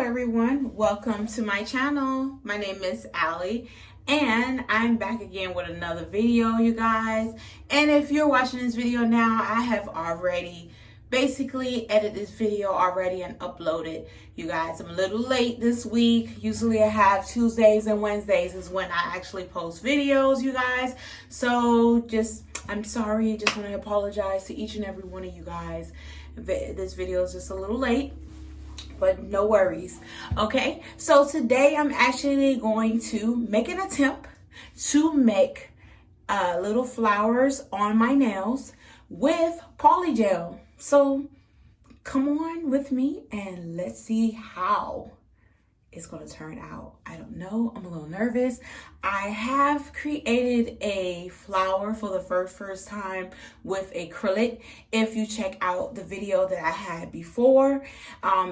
everyone, welcome to my channel. My name is Allie and I'm back again with another video, you guys. And if you're watching this video now, I have already basically edited this video already and uploaded. You guys, I'm a little late this week. Usually I have Tuesdays and Wednesdays is when I actually post videos, you guys. So I'm sorry, just want to apologize to each and every one of you guys. This video is just a little late, but no worries. Okay, so today I'm actually going to make an attempt to make little flowers on my nails with Polygel. So come on with me and let's see how it's going to turn out. I don't know, I'm a little nervous. I have created a flower for the first time with acrylic. If you check out the video that I had before,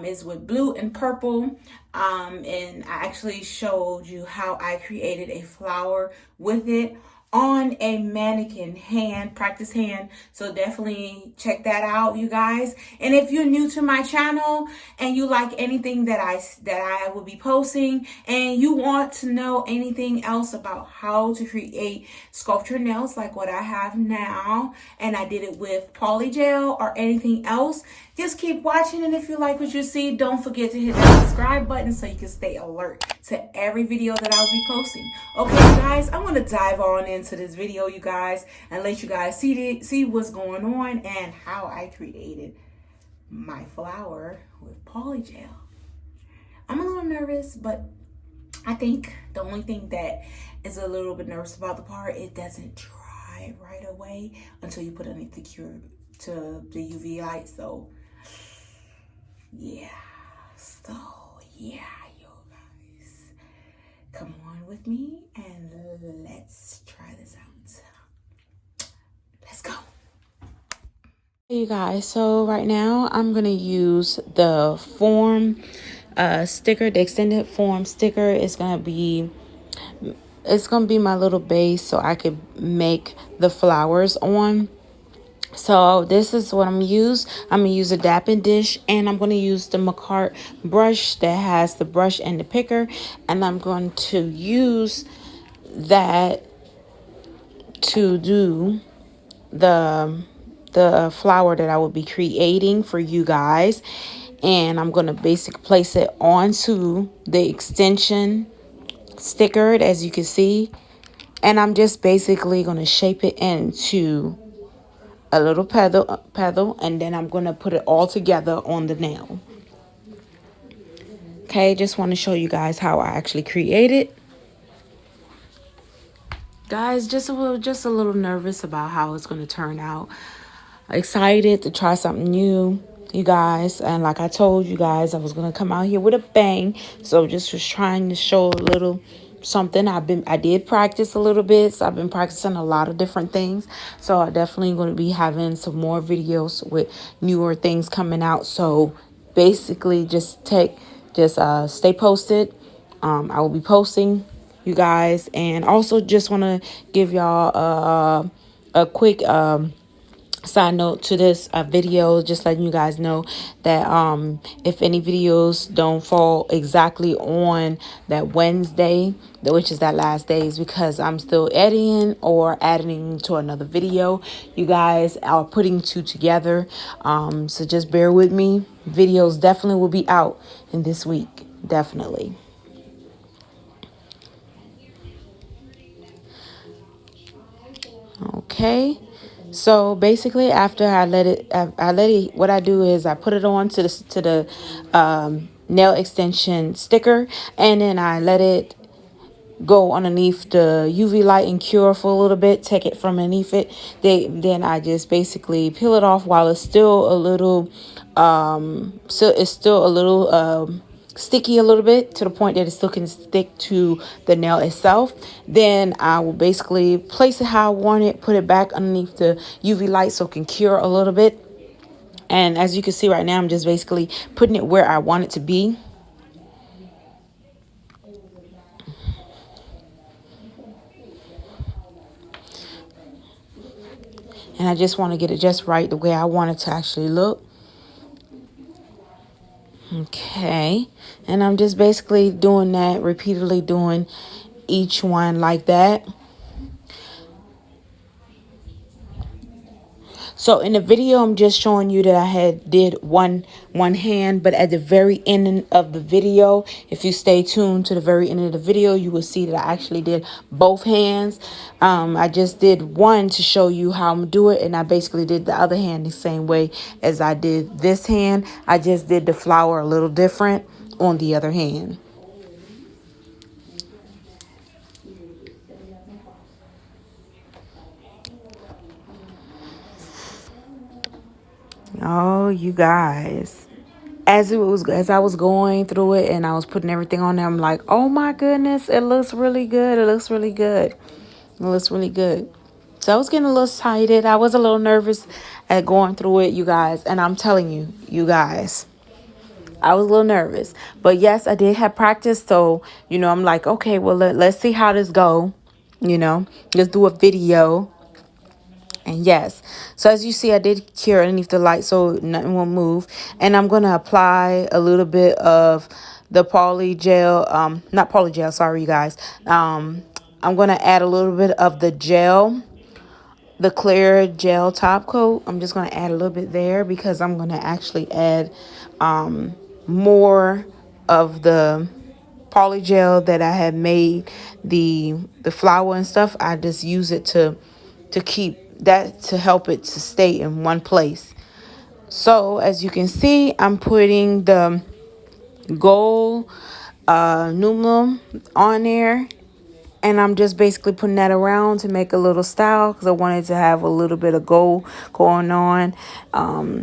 is with blue and purple, and I actually showed you how I created a flower with it on a mannequin hand, practice hand. So definitely check that out, you guys. And if you're new to my channel and you like anything that I will be posting, and you want to know anything else about how to create sculpture nails like what I have now, and I did it with Polygel or anything else, just keep watching. And if you like what you see, don't forget to hit that subscribe button so you can stay alert to every video that I'll be posting. Okay, guys, I'm going to dive on into this video, you guys, and let you guys see what's going on and how I created my flower with Polygel. I'm a little nervous, but I think the only thing that is a little bit nervous about the part, it doesn't dry right away until you put it underneath to the UV light. So yeah, you guys, come on with me and let's try this out. Let's go. Hey you guys, so right now I'm gonna use the form sticker, the extended form sticker. It's gonna be my little base so I could make the flowers on. So this is what I'm gonna use. I'm gonna use a dapping dish, and I'm gonna use the Makartt brush that has the brush and the picker, and I'm going to use that to do the flower that I will be creating for you guys. And I'm gonna basically place it onto the extension sticker, as you can see, and I'm just basically gonna shape it into a little petal, and then I'm going to put it all together on the nail. Okay, just want to show you guys how I actually create it. Guys, just a little nervous about how it's going to turn out. Excited to try something new, you guys. And like I told you guys, I was going to come out here with a bang. So just was trying to show a little something. I did practice a little bit, so I've been practicing a lot of different things. So I definitely going to be having some more videos with newer things coming out. So basically just stay posted. I will be posting, you guys, and also just want to give y'all a quick side note to this video, just letting you guys know that if any videos don't fall exactly on that Wednesday, which is that last day, is because I'm still editing or adding to another video. You guys are putting two together, so just bear with me. Videos definitely will be out in this week, definitely. Okay, so basically after I let it, what I do is I put it on to the nail extension sticker, and then I let it go underneath the UV light and cure for a little bit, take it from underneath it. Then I just basically peel it off while it's still a little sticky a little bit, to the point that it still can stick to the nail itself. Then I will basically place it how I want it, put it back underneath the UV light so it can cure a little bit. And as you can see right now, I'm just basically putting it where I want it to be. And I just want to get it just right, the way I want it to actually look. Okay, and I'm just basically doing that, repeatedly doing each one like that. So in the video, I'm just showing you that I had did one hand, but at the very end of the video, if you stay tuned to the very end of the video, you will see that I actually did both hands. I just did one to show you how I'm gonna do it, and I basically did the other hand the same way as I did this hand. I just did the flower a little different on the other hand. Oh, you guys. As I was going through it and I was putting everything on there, I'm like, oh my goodness, it looks really good. It looks really good. It looks really good. So I was getting a little excited. I was a little nervous at going through it, you guys. And I'm telling you, you guys, I was a little nervous. But yes, I did have practice. So, I'm like, okay, well, let's see how this go. Let's do a video. And yes, so as you see, I did cure underneath the light so nothing will move. And I'm going to apply a little bit of the Polygel, not Polygel, sorry, you guys. I'm going to add a little bit of the gel, the clear gel top coat. I'm just going to add a little bit there because I'm going to actually add more of the polygel that I had made, the flower and stuff. I just use it to keep that, to help it to stay in one place. So as you can see, I'm putting the gold aluminum on there, and I'm just basically putting that around to make a little style because I wanted to have a little bit of gold going on.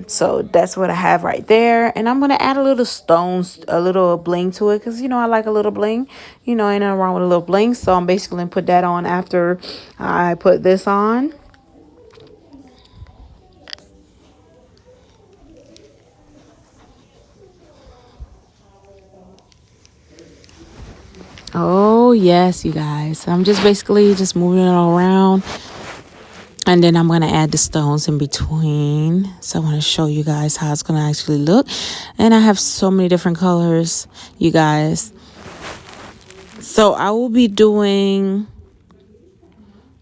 So that's what I have right there. And I'm going to add a little stones, a little bling to it because, I like a little bling. Ain't nothing wrong with a little bling. So I'm basically going to put that on after I put this on. Oh, yes, you guys. I'm just basically just moving it all around. And then I'm going to add the stones in between. So I want to show you guys how it's going to actually look. And I have so many different colors, you guys. So I will be doing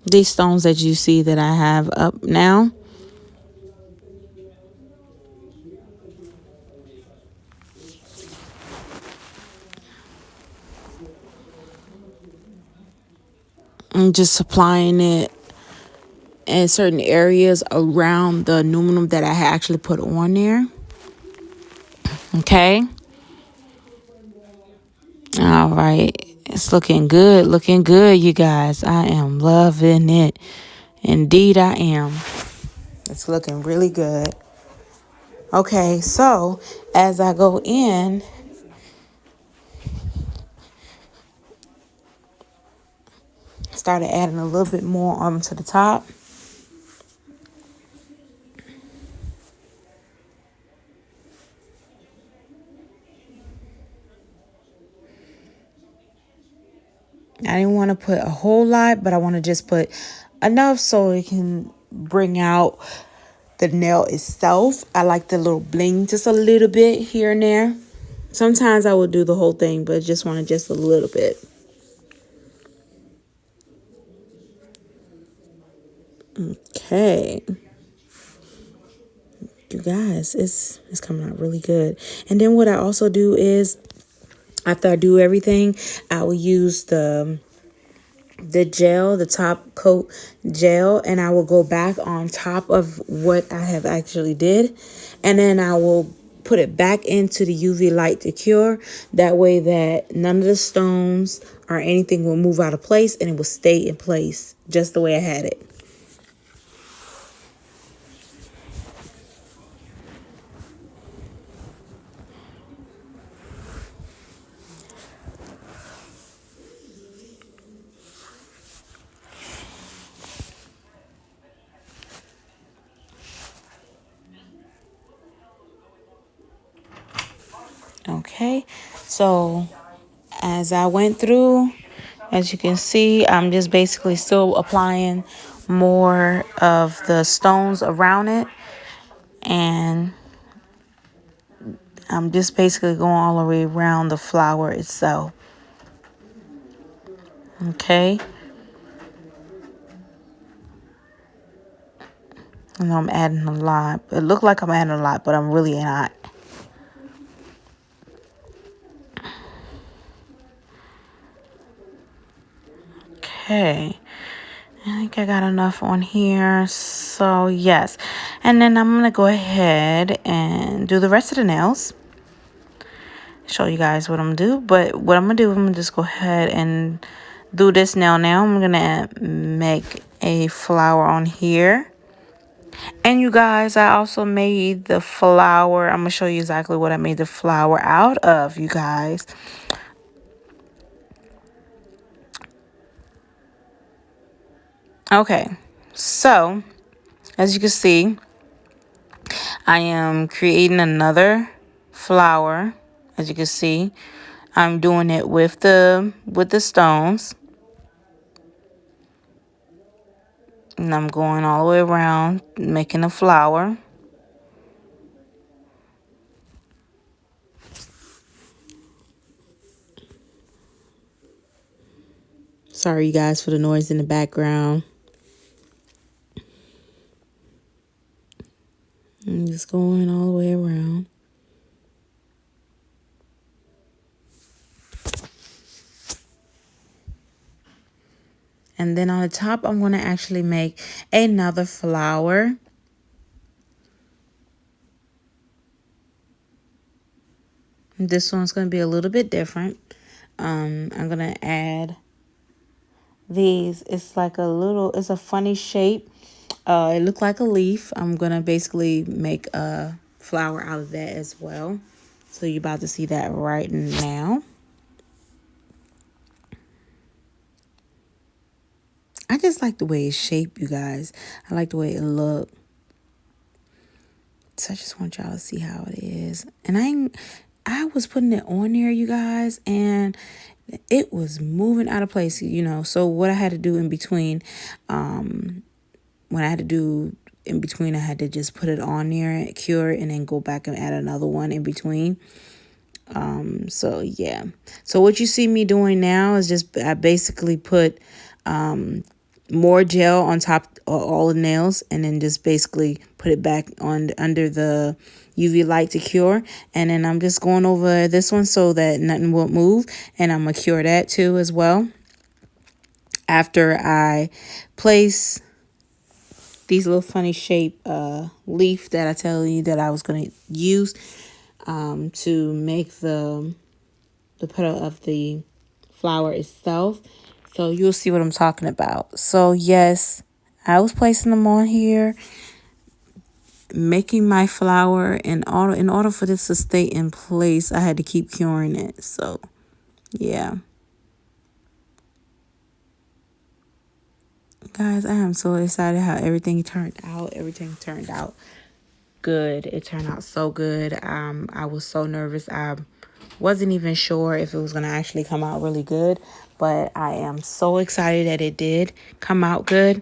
these stones that you see that I have up now. I'm just applying it in certain areas around the aluminum that I actually put on there. Okay. All right. It's looking good, you guys. I am loving it. Indeed, I am. It's looking really good. Okay, so as I go in, started adding a little bit more onto the top. I didn't want to put a whole lot, but I want to just put enough so it can bring out the nail itself. I like the little bling just a little bit here and there. Sometimes I will do the whole thing, but just want to just a little bit. Okay. You guys, it's coming out really good. And then what I also do is, after I do everything, I will use the gel, the top coat gel, and I will go back on top of what I have actually did, and then I will put it back into the UV light to cure. That way that none of the stones or anything will move out of place, and it will stay in place just the way I had it. Okay, so as I went through, as you can see, I'm just basically still applying more of the stones around it, and I'm just basically going all the way around the flower itself. Okay. I know I'm adding a lot. It looked like I'm adding a lot, but I'm really not. Okay. I think I got enough on here. So, yes. And then I'm going to go ahead and do the rest of the nails. Show you guys what I'm going to do. But what I'm going to do, I'm going to just go ahead and do this nail now. I'm going to make a flower on here. And you guys, I also made the flower. I'm going to show you exactly what I made the flower out of, you guys. Okay, so as you can see, I am creating another flower. As you can see, I'm doing it with the stones. And I'm going all the way around, making a flower. Sorry, you guys, for the noise in the background. I'm just going all the way around. And then on the top, I'm going to actually make another flower. This one's going to be a little bit different. I'm going to add these. It's like it's a funny shape. It looked like a leaf. I'm going to basically make a flower out of that as well. So you're about to see that right now. I just like the way it's shaped, you guys. I like the way it looked. So I just want y'all to see how it is. And I was putting it on there, you guys, and it was moving out of place, you know. So what I had to do in between, when I had to do in between, I had to just put it on there, cure it, and then go back and add another one in between. So yeah. So what you see me doing now is just I basically put more gel on top of all the nails, and then just basically put it back on under the UV light to cure. And then I'm just going over this one so that nothing won't move, and I'm gonna cure that too as well after I place these little funny shape leaf that I tell you that I was gonna use to make the petal of the flower itself. So you'll see what I'm talking about. So yes, I was placing them on here, making my flower, and in order for this to stay in place, I had to keep curing it. So yeah, guys, I am so excited how everything turned out. Everything turned out good. It turned out so good. I was so nervous. I wasn't even sure if it was gonna actually come out really good, but I am so excited that it did come out good.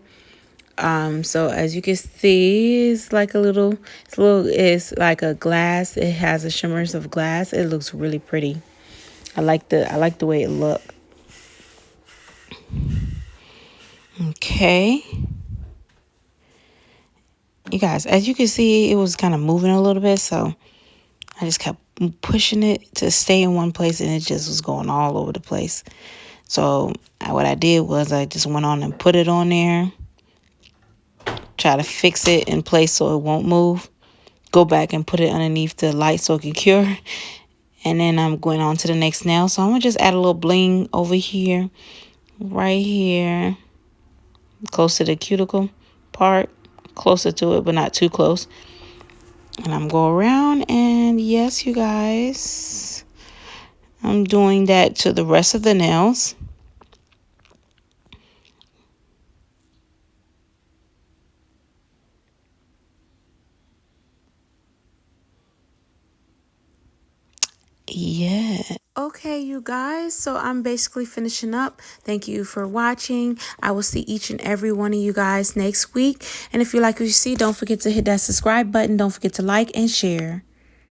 So as you can see, it's like it's like a glass. It has a shimmers of glass. It looks really pretty. I like the way it looked. Okay. You guys, as you can see, it was kind of moving a little bit, so I just kept pushing it to stay in one place, and it just was going all over the place. So what I did was I just went on and put it on there, try to fix it in place so it won't move, go back and put it underneath the light so it can cure, and then I'm going on to the next nail. So I'm going to just add a little bling over here, right here, close to the cuticle part, closer to it but not too close. And I'm going around, and yes, you guys, I'm doing that to the rest of the nails. Yeah. Okay, you guys, so I'm basically finishing up. Thank you for watching. I will see each and every one of you guys next week. And if you like what you see, don't forget to hit that subscribe button. Don't forget to like and share.